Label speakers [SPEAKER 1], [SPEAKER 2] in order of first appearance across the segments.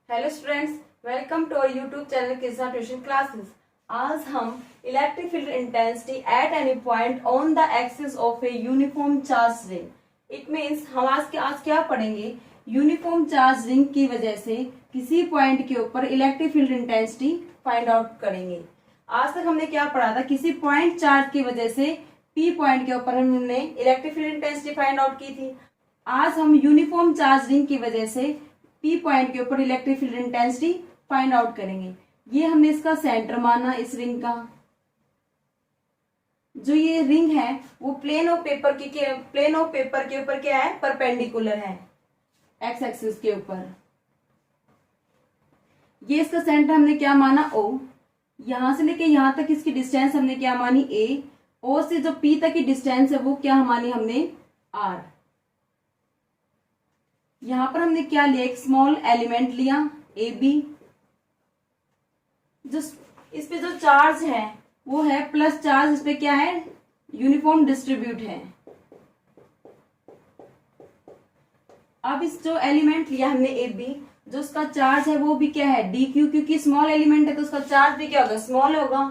[SPEAKER 1] Hello students, welcome to our YouTube channel Krishna tuition classes. आज हम electric field intensity at any point on the axis of a uniform charge ring. It means हम आज क्या पढ़ेंगे, uniform charge ring की वजह से किसी पॉइंट के ऊपर electric field intensity find out करेंगे। आज तक हमने क्या पढ़ा था, किसी पॉइंट चार्ज की वजह से पी पॉइंट के ऊपर हमने electric field intensity find out की थी। आज हम यूनिफॉर्म चार्ज रिंग की वजह से पी पॉइंट के ऊपर electric field intensity find out करेंगे। ये हमने इसका सेंटर माना, इस रिंग का जो ये रिंग है वो प्लेन ऑफ पेपर के ऊपर क्या है, परपेंडिकुलर है एक्स एक्सिस के ऊपर। ये इसका सेंटर हमने क्या माना, ओ। यहां से लेके यहां तक इसकी डिस्टेंस हमने क्या मानी, ए। ओ से जो पी तक की डिस्टेंस है वो क्या मानी हमने, आर। यहां पर हमने क्या लिया, एक स्मॉल एलिमेंट लिया ए बी। जो इस पे जो चार्ज है वो है प्लस चार्ज, इस पे क्या है, यूनिफॉर्म डिस्ट्रीब्यूट है। अब इस जो एलिमेंट लिया हमने ए बी, जो उसका चार्ज है वो भी क्या है, डी क्यू, क्योंकि स्मॉल एलिमेंट है तो उसका चार्ज भी क्या होगा, स्मॉल होगा।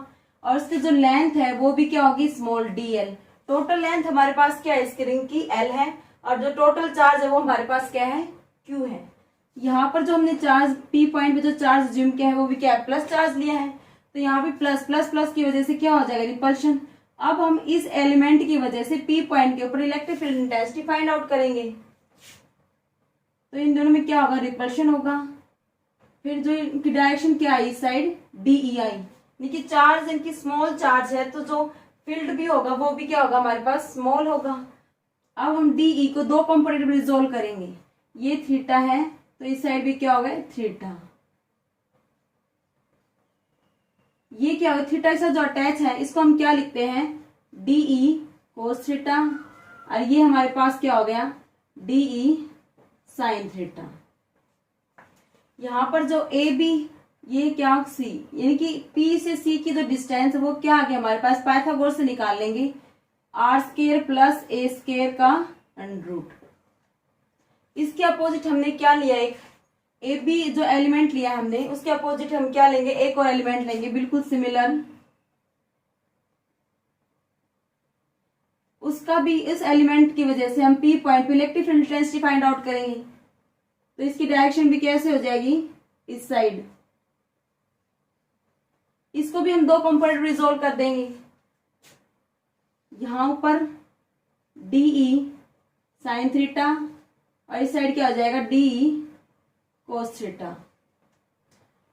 [SPEAKER 1] और इसकी जो लेंथ है वो भी क्या होगी, small D L. Total length हमारे पास क्या है इसकी रिंग की, एल है, और जो टोटल चार्ज है वो हमारे पास क्या है, क्यू है। यहाँ पर जो हमने चार्ज पी पॉइंट पे जो चार्ज ज्यूम किया है वो भी क्या है, प्लस चार्ज लिया है, तो यहाँ पे प्लस प्लस प्लस की वजह से क्या हो जाएगा, रिपल्शन। अब हम इस एलिमेंट की वजह से पी पॉइंट के ऊपर electric field intensity find out करेंगे, तो इन दोनों में क्या होगा, रिपल्शन होगा। फिर जो इनकी डायरेक्शन क्या है, इस साइड डीई आई, यानी कि चार्ज इनकी स्मॉल चार्ज है तो जो फील्ड भी होगा वो भी क्या होगा, हमारे पास स्मॉल होगा। अब हम डीई को दो कंपोनेंट में रिजोल्व करेंगे, ये थीटा है तो इस साइड भी क्या होगा, थीटा। ये क्या होगा, थीटा के साथ जो अटैच है इसको हम क्या लिखते हैं, डीई कोस थीटा, और ये हमारे पास क्या हो गया, डीई साइन थीटा। यहां पर जो ए बी, ये क्या सी, यानी कि पी से सी की जो डिस्टेंस है वो क्या आ गया हमारे पास, पाइथागोरस से निकाल लेंगे, R square plus A square का अंडर रूट। इसके अपोजिट हमने क्या लिया, एक ए बी जो एलिमेंट लिया हमने उसके अपोजिट हम क्या लेंगे, एक और एलिमेंट लेंगे बिल्कुल सिमिलर, उसका भी इस एलिमेंट की वजह से हम पी पॉइंट पे electric field intensity find out करेंगे। तो इसकी डायरेक्शन भी कैसे हो जाएगी, इस साइड। इसको भी हम दो कंपोनेंट रिजोल्व कर देंगे, यहां ऊपर डीई साइन थीटा और इस साइड क्या हो जाएगा, डीई कोस थीटा।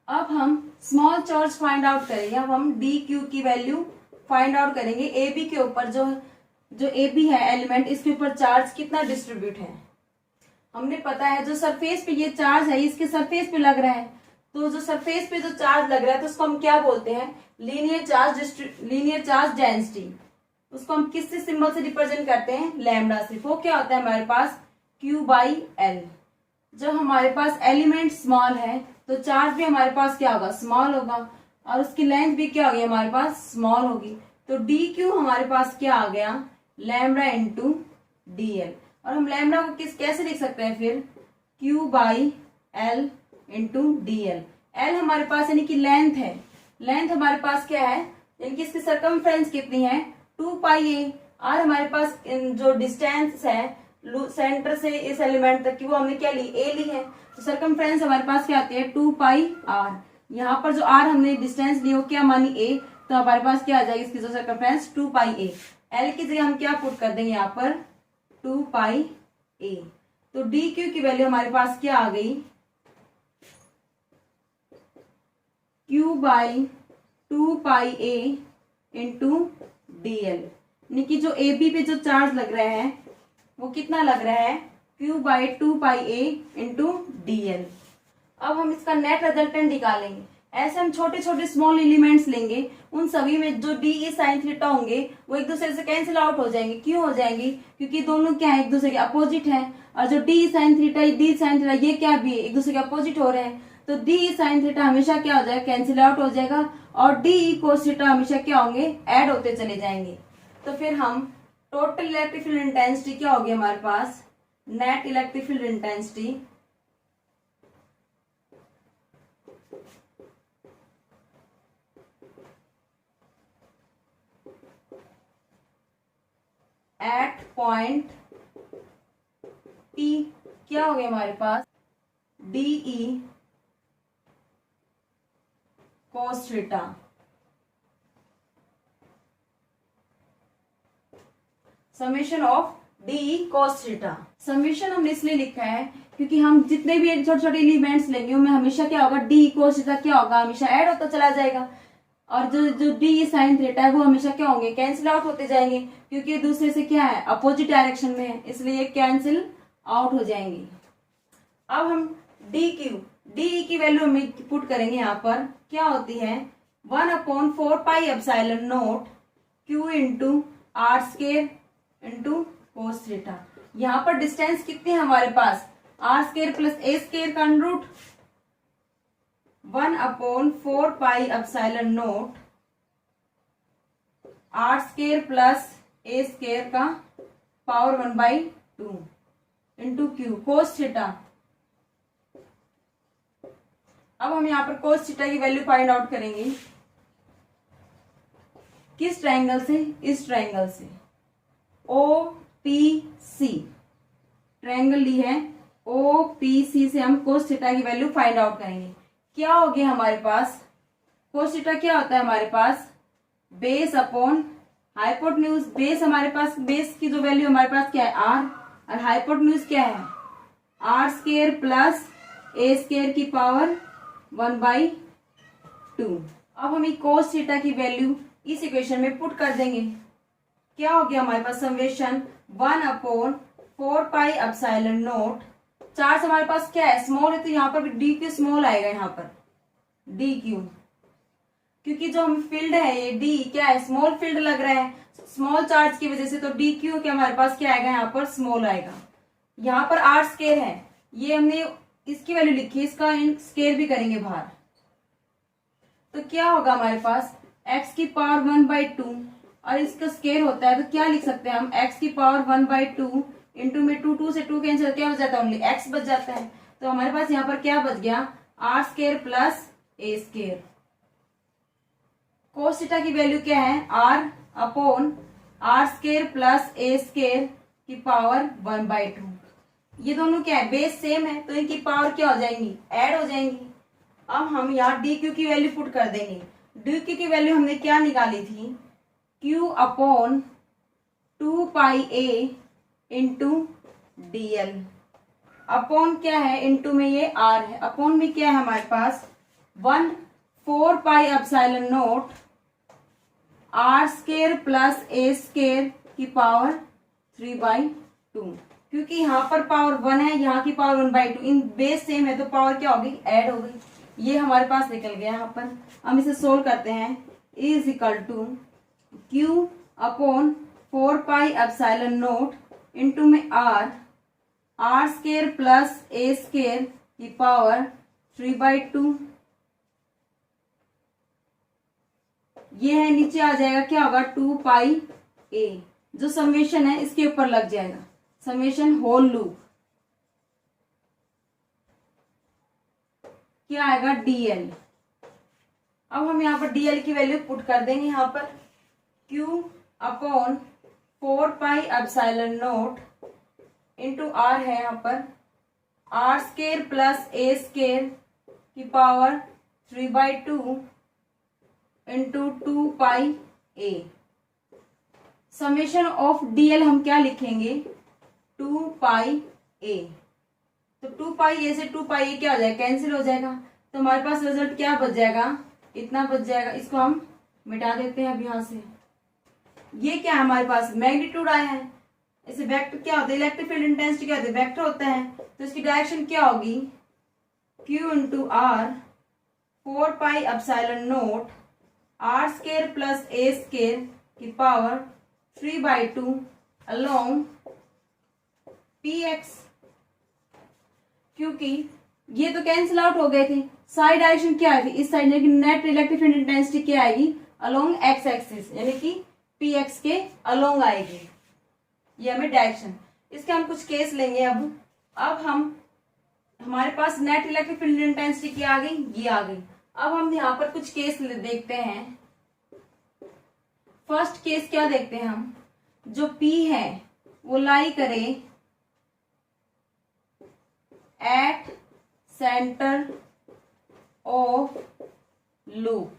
[SPEAKER 1] अब हम स्मॉल चार्ज फाइंड आउट करेंगे। अब हम डी क्यू की वैल्यू फाइंड आउट करेंगे। ए बी के ऊपर जो ए बी है एलिमेंट, इसके ऊपर चार्ज कितना डिस्ट्रीब्यूट है, हमने पता है जो सरफेस पे ये चार्ज है इसके सरफेस पे लग रहा है, तो जो सरफेस पे जो चार्ज लग रहा है तो उसको हम क्या बोलते हैं, लीनियर चार्ज डेंसिटी। उसको हम किससे सिंबल से रिप्रेजेंट करते हैं, लैम्डा से। वो क्या होता है हमारे पास, क्यू बाई एल। जब हमारे पास एलिमेंट स्मॉल है तो चार्ज भी हमारे पास क्या होगा, स्मॉल होगा, और उसकी लेंथ भी क्या होगी हमारे पास, स्मॉल होगी। तो डी क्यू हमारे पास क्या आ गया, लैम्डा इंटू डी एल। और हम लैम्डा को कैसे लिख सकते हैं फिर, Q by L into D L. L हमारे पास यानी कि लेंथ है, लेंथ हमारे पास क्या है, यानी कि इसकी सर्कमफ्रेंस कितनी है, 2 पाई ए। और हमारे पास जो डिस्टेंस है सेंटर से इस एलिमेंट तक की वो हमने क्या ली, ए ली है, तो सर्कमफ्रेंस हमारे पास क्या आती है, 2 पाई आर। यहाँ पर जो आर हमने डिस्टेंस ली वो क्या मानी, ए, तो हमारे पास क्या आ जाएगी इसकी जो सर्कमफ्रेंस, 2 पाई ए। एल की जगह हम क्या पुट कर देंगे यहाँ पर, 2 पाई ए। तो डी क्यू की वैल्यू हमारे पास क्या आ गई, Q by 2 pi A into D L, यानी कि जो ए बी पे जो चार्ज लग रहा है वो कितना लग रहा है, Q by 2 pi A into D L. अब हम इसका नेट रिजल्टेंट निकालेंगे। ऐसे हम छोटे छोटे स्मॉल एलिमेंट्स लेंगे, उन सभी में जो डी ई साइन थीटा होंगे वो एक दूसरे से कैंसिल आउट हो जाएंगे। क्यों हो जाएंगे, क्योंकि दोनों क्या है, एक दूसरे के अपोजिट है, और जो D sine theta D sine theta ये क्या भी एक दूसरे के अपोजिट हो रहे हैं, तो डी साइन थीटा हमेशा क्या हो जाएगा, कैंसिल आउट हो जाएगा, और डी कोस थीटा हमेशा क्या होंगे, ऐड होते चले जाएंगे। तो फिर हम टोटल इलेक्ट्रिक फील्ड इंटेंसिटी क्या होगी हमारे पास, net electric field intensity at point P क्या हो गया हमारे पास, DE cos theta. Summation of DE cos theta. Summation हमने इसलिए लिखा है क्योंकि हम जितने भी छोटे छोटे एलिमेंट्स लेंगे उनमें हमेशा क्या होगा, DE cos थीटा क्या होगा, हमेशा ऐड होता चला जाएगा। और जो जो DE sin थीटा है वो हमेशा क्या होंगे, कैंसिल आउट होते जाएंगे, क्योंकि ये दूसरे से क्या है, अपोजिट डायरेक्शन में है, इसलिए कैंसिल आउट हो जाएंगे। अब हम DE की वैल्यू हम पुट करेंगे यहाँ पर, क्या होती है 1/4πε0 Q into R square into cos theta. यहाँ पर डिस्टेंस कितनी है हमारे पास, R square plus A square का under root 1/4πε0 R square plus A square का power 1/2 into Q cos theta. अब हम यहाँ पर कोस थीटा की वैल्यू फाइंड आउट करेंगे, किस ट्रायंगल से, इस ट्रायंगल से OPC ट्रायंगल ली है, OPC से हम कोस थीटा की वैल्यू फाइंड आउट करेंगे। क्या हो गया हमारे पास, कोस थीटा क्या होता है हमारे पास, बेस अपॉन हाइपोटेन्यूज। बेस हमारे पास, बेस की जो वैल्यू हमारे पास क्या है R, और हाइपोटेन्यूज क्या है R square plus A square की पावर 1/2। अब हम कोस थीटा की वैल्यू इस इक्वेशन में पुट कर देंगे। क्या हो गया हमारे पास, समेशन 1/4πε0। चार्ज हमारे पास क्या है, स्मॉल है, तो यहाँ पर भी DQ स्मॉल आएगा, यहाँ पर DQ, क्योंकि जो हम फील्ड है ये D क्या है, स्मॉल फील्ड लग रहा है स्मॉल चार्ज की वजह से, तो DQ के हमारे पास क्या आएगा, यहाँ पर स्मॉल आएगा। यहाँ पर आर स्केयर है, ये हमने इसकी वैल्यू लिखी, इसका स्केयर भी करेंगे बाहर, तो क्या होगा हमारे पास x की पावर 1/2 और इसका स्केयर होता है, तो क्या लिख सकते हैं हम, x की पावर 1/2 इंटू में 2 से 2 कैंसिल, क्या बच जाता है, ओनली x बच जाता है। तो हमारे पास यहाँ पर क्या बच गया, R square plus A square. Cos theta की वैल्यू क्या है, r upon R square plus A square की पावर 1/2। ये दोनों क्या है, बेस सेम है, तो इनकी पावर क्या हो जाएंगी, ऐड हो जाएंगी। अब हम यहाँ DQ की वैल्यू पुट कर देंगे। DQ की वैल्यू हमने क्या निकाली थी, Q upon 2πA into DL। Upon क्या है, इंटू में ये R है, अपॉन में क्या है हमारे पास 1/4πε0 R square plus A square की पावर 3/2। क्योंकि यहाँ पर पावर 1 है, यहाँ की पावर 1/2, इन बेस सेम है तो पावर क्या होगी, ऐड हो गई। ये हमारे पास निकल गया। यहाँ पर हम इसे सोल्व करते हैं, is equal to Q upon 4πε0 into में R square plus A square की पावर 3/2। ये है, नीचे आ जाएगा, क्या होगा 2πA, जो समेशन है इसके ऊपर लग जाएगा, समेशन होल लूप, क्या आएगा DL। अब हम यहाँ पर DL की वैल्यू पुट कर देंगे, यहाँ पर Q अपॉन 4πε0 इंटू R है यहाँ पर R square plus A square की power 3/2 into 2πA। Summation of DL हम क्या लिखेंगे, 2πA। तो 2πA से 2πA क्या हो जाएगा, कैंसिल हो जाएगा, तो हमारे पास रिजल्ट क्या बच जाएगा, इतना बच जाएगा। इसको हम मिटा देते हैं अब यहाँ से। ये क्या है हमारे पास, मैग्नीट्यूड आया है, इसे वेक्टर क्या होता है, इलेक्ट्रिक फील्ड इंटेंसिटी क्या होती है, वेक्टर होता है, तो इसकी डायरेक्शन क्या होगी, Q into R 4πε0 R square plus A square की पावर 3/2 अलोंग PX। क्योंकि ये तो कैंसिल आउट हो गए थे, साइड डायरेक्शन क्या आएगी, इस साइड, यानी कि नेट इलेक्ट्रिक फील्ड इंटेंसिटी क्या आएगी, अलोंग x एक्सिस, यानी कि PX के अलोंग आएगी। ये हमें डायरेक्शन, इसके हम कुछ केस लेंगे। अब हम हमारे पास नेट इलेक्ट्रिक फील्ड इंटेंसिटी क्या आ गई, ये आ गई। अब हम यहाँ पर कुछ केस देखते हैं। फर्स्ट केस क्या देखते हैं हम, जो P है वो लाई करे एट सेंटर ऑफ लूप,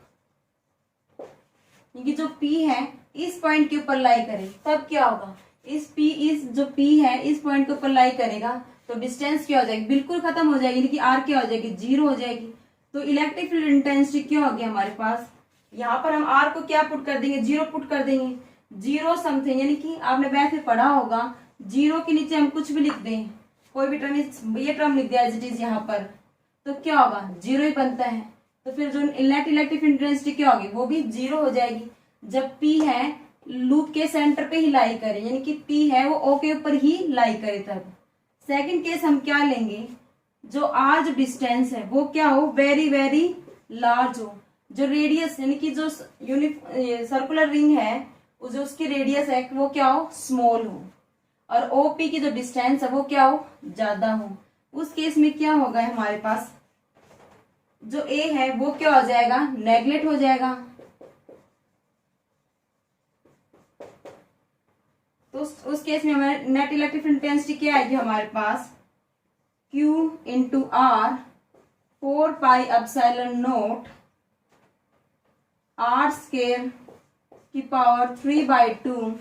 [SPEAKER 1] क्योंकि जो P है इस पॉइंट के ऊपर लाई करे, तब क्या होगा, इस जो P है इस पॉइंट के ऊपर लाई करेगा तो डिस्टेंस क्या हो जाएगी, बिल्कुल खत्म हो जाएगी, यानी कि R क्या हो जाएगी, 0 हो जाएगी। तो इलेक्ट्रिक फील्ड इंटेंसिटी क्या होगी हमारे पास, यहाँ पर हम R को क्या पुट कर देंगे, 0 पुट कर देंगे, 0 समथिंग, यानी कि आपने वैसे पढ़ा होगा 0 के नीचे हम कुछ भी लिख दें, कोई भी टर्म, ये टर्म लिख दिया एज इट इज यहाँ पर, तो क्या होगा, 0 ही बनता है। तो फिर जो नेट इलेक्ट्रिक फील्ड इंटेंसिटी क्या होगी, वो भी 0 हो जाएगी। जब P है लूप के सेंटर पे ही लाई करे, यानी कि P है वो O के ऊपर ही लाई करे तब। सेकंड केस हम क्या लेंगे, जो R जो डिस्टेंस है वो क्या हो, वेरी वेरी लार्ज हो, जो रेडियस यानी कि जो सर्कुलर रिंग है जो उसकी रेडियस है वो क्या हो, स्मॉल हो, और OP की जो डिस्टेंस है वो क्या हो, ज्यादा हो। उस केस में क्या होगा हमारे पास, जो A है वो क्या हो जाएगा, नेगलेक्ट हो जाएगा। तो उस केस में हमारे नेट इलेक्ट्रिक फील्ड इंटेंसिटी क्या आएगी हमारे पास, Q into R 4 pi epsilon naught R square की पावर 3/2।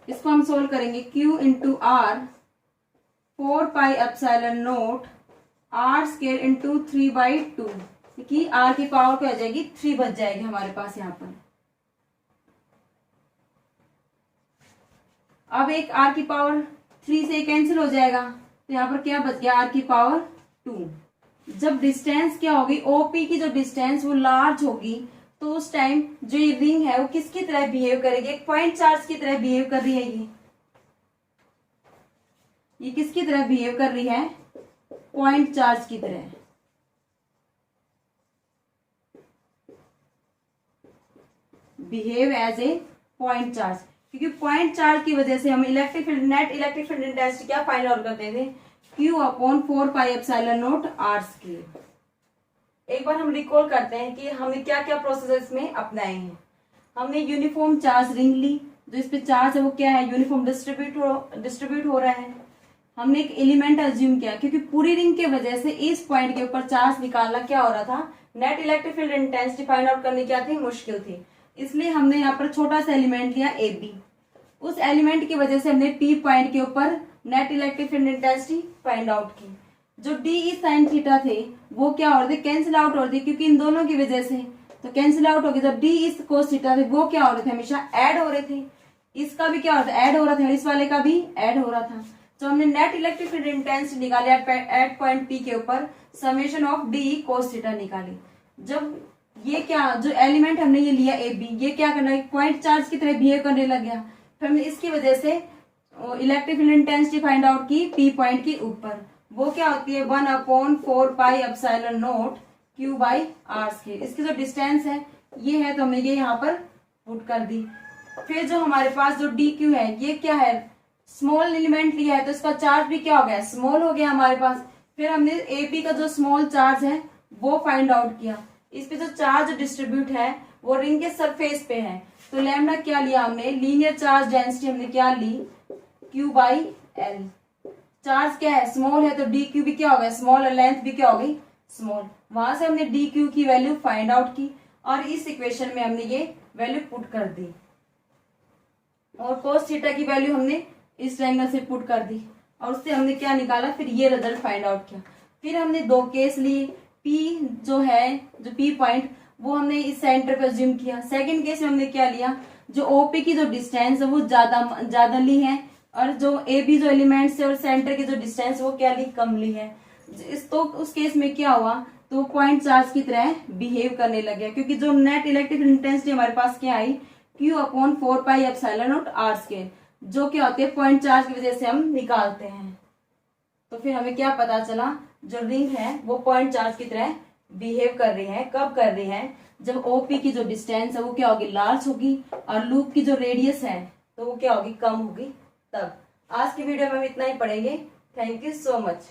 [SPEAKER 1] इसको हम सोल्व करेंगे, Q into R 4 pi epsilon naught R square into 3/2, क्योंकि R की पावर क्या हो जाएगी, 3 बच जाएगी हमारे पास यहाँ पर। अब एक R की पावर 3 से कैंसिल हो जाएगा, तो यहाँ पर क्या बच गया, R की पावर 2। जब डिस्टेंस क्या होगी, OP की जो डिस्टेंस वो लार्ज होगी, तो उस टाइम जो ये रिंग है वो किसकी तरह बिहेव करेगी, एक पॉइंट चार्ज की तरह बिहेव कर रही है। ये किसकी तरह बिहेव कर रही है, पॉइंट चार्ज की तरह। Behave as a point charge, क्योंकि पॉइंट चार्ज की वजह से हम नेट इलेक्ट्रिक फील्ड इंटेंसिटी क्या फाइंड आउट करते थे, Q upon 4 pi epsilon naught R square. एक बार हम रिकॉल करते हैं कि हमने क्या क्या प्रोसेस इसमें अपनाए हैं। हमने यूनिफॉर्म चार्ज रिंग ली, जो इस पे चार्ज है वो क्या है, यूनिफॉर्म डिस्ट्रीब्यूट हो रहा है। हमने एक एलिमेंट अज्यूम किया, क्योंकि पूरी रिंग के वजह से इस पॉइंट के ऊपर चार्ज निकालना क्या हो रहा था, net electric field intensity find out करनी क्या थी, मुश्किल थी। इसलिए हमने यहाँ पर छोटा सा एलिमेंट लिया AB। उस एलिमेंट की वजह से हमने P पॉइंट के ऊपर net electric field intensity find out की। जो DE साइन थीटा थे वो क्या हो रहे थे, कैंसिल आउट हो रहे थे, क्योंकि इन दोनों की वजह से तो कैंसिल आउट हो गए। जब DE कोस थीटा थे वो क्या हो रहे थे, हमेशा ऐड हो रहे थे। इसका भी क्या हो रहा था, ऐड हो रहा था, इस वाले का भी ऐड हो रहा था। तो हमने नेट इलेक्ट्रिक फील्ड इंटेंसिटी निकाली एट पॉइंट P के ऊपर, summation of DE cos theta निकाली। जब ये क्या, जो एलिमेंट हमने ये लिया AB, ये क्या करना है, पॉइंट चार्ज की तरह बिहेव करने लग गया। फिर हमने इसकी वजह से electric field intensity find out की P पॉइंट के ऊपर, वो क्या होती है 1 upon 4 pi epsilon not Q by R square. इसकी जो डिस्टेंस है ये है, तो हमने ये यहाँ पर पुट कर दी। फिर जो हमारे पास जो DQ है ये क्या है, स्मॉल एलिमेंट लिया है, तो इसका चार्ज भी क्या हो गया, स्मॉल हो गया हमारे पास। फिर हमने AB का जो स्मॉल चार्ज है वो फाइंड आउट किया। इस पे जो चार्ज डिस्ट्रीब्यूट है वो रिंग के सरफेस पे है, तो लैम्डा क्या लिया हमने, लीनियर चार्ज डेंसिटी हमने क्या ली, Q बाई L। चार्ज क्या है, स्मॉल है, तो DQ भी क्या हो गया, स्मॉल, और लेंथ भी क्या हो गई, स्मॉल। वहां से हमने DQ की वैल्यू फाइंड आउट की और इस इक्वेशन में हमने ये वैल्यू पुट कर दी, और कोस थीटा की वैल्यू हमने इस ट्रायंगल से पुट कर दी, और उससे हमने क्या निकाला, फिर ये रिजल्ट फाइंड आउट किया। फिर हमने दो केस लिए, P जो है, जो P पॉइंट वो हमने इस सेंटर पे अज्यूम किया। सेकंड केस में हमने क्या लिया, जो OP की जो डिस्टेंस है वो ज्यादा ली है, और जो AB जो एलिमेंट्स है और सेंटर की जो डिस्टेंस वो क्या ली, कम ली है। तो उस केस में क्या हुआ, तो पॉइंट चार्ज की तरह बिहेव करने लगे, क्योंकि जो नेट इलेक्ट्रिक इंटेंसिटी हमारे पास क्या आई, Q upon 4 pi epsilon naught R square, जो क्या होती है पॉइंट चार्ज की वजह से हम निकालते हैं। तो फिर हमें क्या पता चला, जो रिंग है वो पॉइंट चार्ज की तरह बिहेव कर रही है। कब कर रही है, जब OP की जो डिस्टेंस है वो क्या होगी, लार्ज होगी, और लूप की जो रेडियस है तो वो क्या होगी, कम होगी। तब आज की वीडियो में हम इतना ही पढ़ेंगे। Thank you so much.